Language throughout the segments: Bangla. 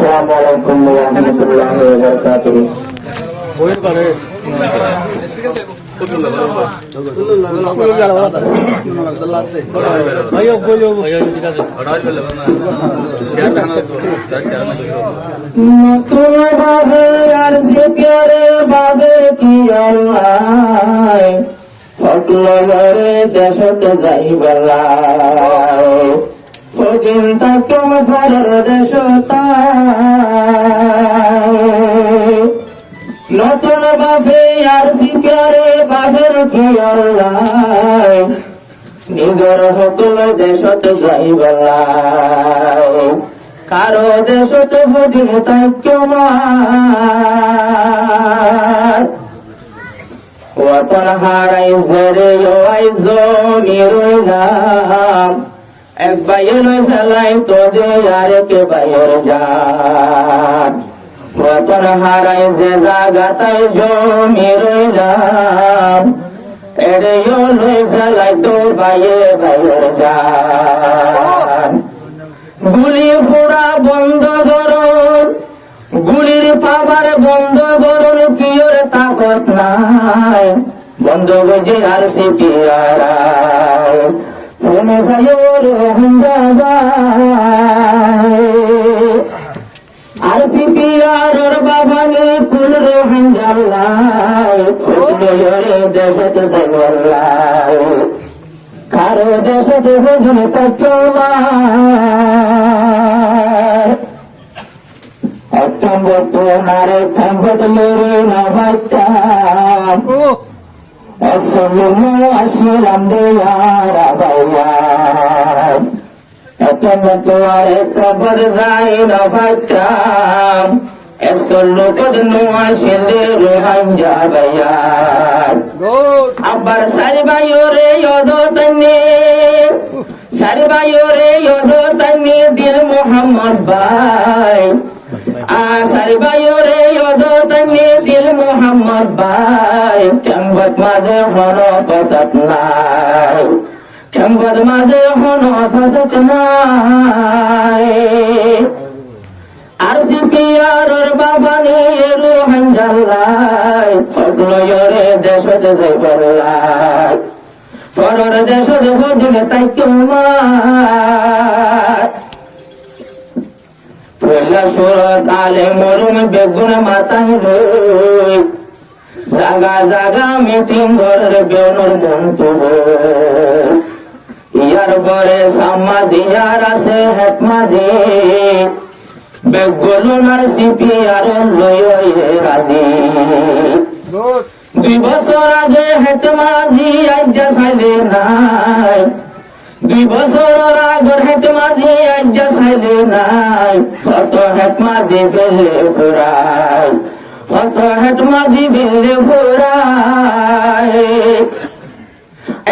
আসসালামু আলাইকুম ওয়া রাহমাতুল্লাহি ওয়া বারাকাতুহু। নতুন ভাবে আর সে প্যারে ভাবে কি আল্লাহ ফটলরে দেশত যাইবালাই ওদিন তাকে মফারের দেশতা নতুন ভাবে আর সে প্যারে ভাবের কি আল্লাহ নিজর হতল দেশত যাইবালাই কারো দেশত বুঝি তাইক্যমার ওয়াতন হারাইছে রে আইজ নিরুলাম এক বাইর ফেলাই তোদে আরেকে বাইর যান ওয়াতন হারাইছে জাগাতাই জমিরুলাম এরে লই ফেলাই তো বাইরে বাইর যান গুলি ফোড়া বন্ধ করুন গুলির পাবার বন্ধ করুন কিয়র তাকত নাই বন্ধ বুঝে আর সে পিয়ারায় ফোনে সায়র আর সে পিয়ারর বাবানে কুল রোহাঙ্গাল্লায় দেশত দেওয়াল্লায় কারো দেশত বুঝুন তকমার অক্টোবর তোমারে কম্পটলের নবাইতাম অসলমু আসিলাম দেয়ার আবাইয়াম অক্টোবর তোমারে কবর যাই নবাইতাম একশো কদনু আসিলে রোহান যাবাইয়াম আবার সারি ভাইরে ইয়দ তন্নে সারি ভাইরে ইয়দ তন্নে দিল মোহাম্মদ ভাই সারি ভাইরে ইয়দ তন্নে দিল মোহাম্মদ ভাই কেমবত মাঝে হন ফসত নাই কেমবত মাঝে হন ফসত নাই আর সে পিয়ারর বাবানে রোহান জাল্লাই ফটলরে দেশত যাইবালাই ফরর দেশত বুঝলে তাই তোমার পয়লা সুরত আলে মরুন বেগুন মাথায় লই জাগা জাগা মিটিং ঘরের বেউনর মন তুব ইয়ার পরে সামাজি আর আছে হেকমাজি বেগুনার সিপি আর লয়ে রাজি 2 বছর আগে হেট মাঝি আজ্জা সাইলে নাই 2 বছর আগর হেট মাঝি আজ্জা সাইলে নাই কত হেট মাঝি ফেলে ফুরাই কত হেট মাঝি ফেলে ফুরাই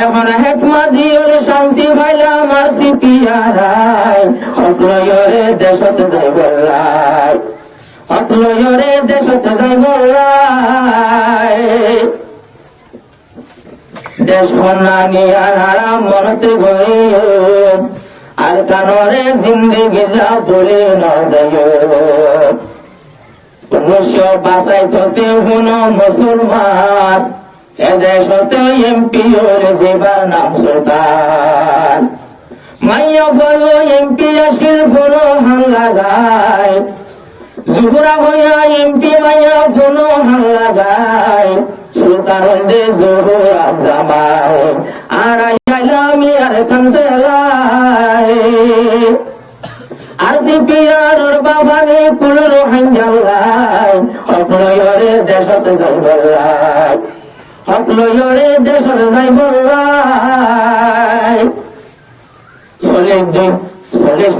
এখন হেট মাঝি শান্তি পাইলাম আর সিপিয়ারাই হটলরে দেশত যাইবালাই হটলরে দেশত যাইবালাই দেশ খন্নানি আর হারাম মনতে গইও আর কানরে জিন্দেগি যা বলে না যাইও মনুষ্য বাসাই থতে হুন মুসলমান এদেশতে এমপি ওর যেবার নাম সুলতান মাইয়া বলো এমপি আসিল ফোনো হাল্লা গায় জুহুরা হইয়া এমপি মাইয়া ফোনো হাল্লা গায় সুলতান দে জোহরা জামাই আর আইলামি আর কান্দেলাই আর সে পিয়ারর বাবানে কুল রোহান জাল্লাই হটলরে দেশত যাইবালাই হটলরে দেশত যাইবালাই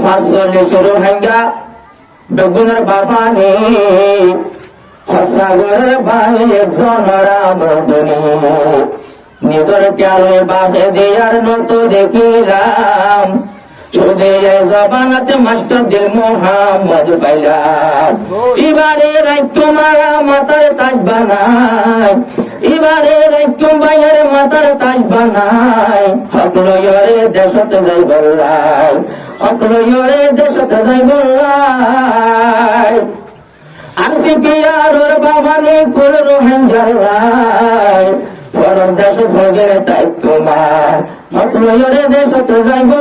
40 রোহিঙ্গা বেগুনের বাবানে হসাগর ভাই একজন রামদনী নিজের প্যালে বাঁধে দিয়ার নত দেখিলাম চোদে জবানাতে মাস্টার দিল মোহাম্মদ পাইলাম এবারে রাইতো মারা মাতার তাজ বানাই এবারে রাইতো বাইয়ের মাতার তাজ বানাই হটলরে দেশত যাইবালাই হটলরে দেশত যাইবালাই পিয়ার ওর বাবানি কুল রোহিঙ্গার পরম দেশ ভোগের তাই তোমার মতলরে দেশ তো যাইব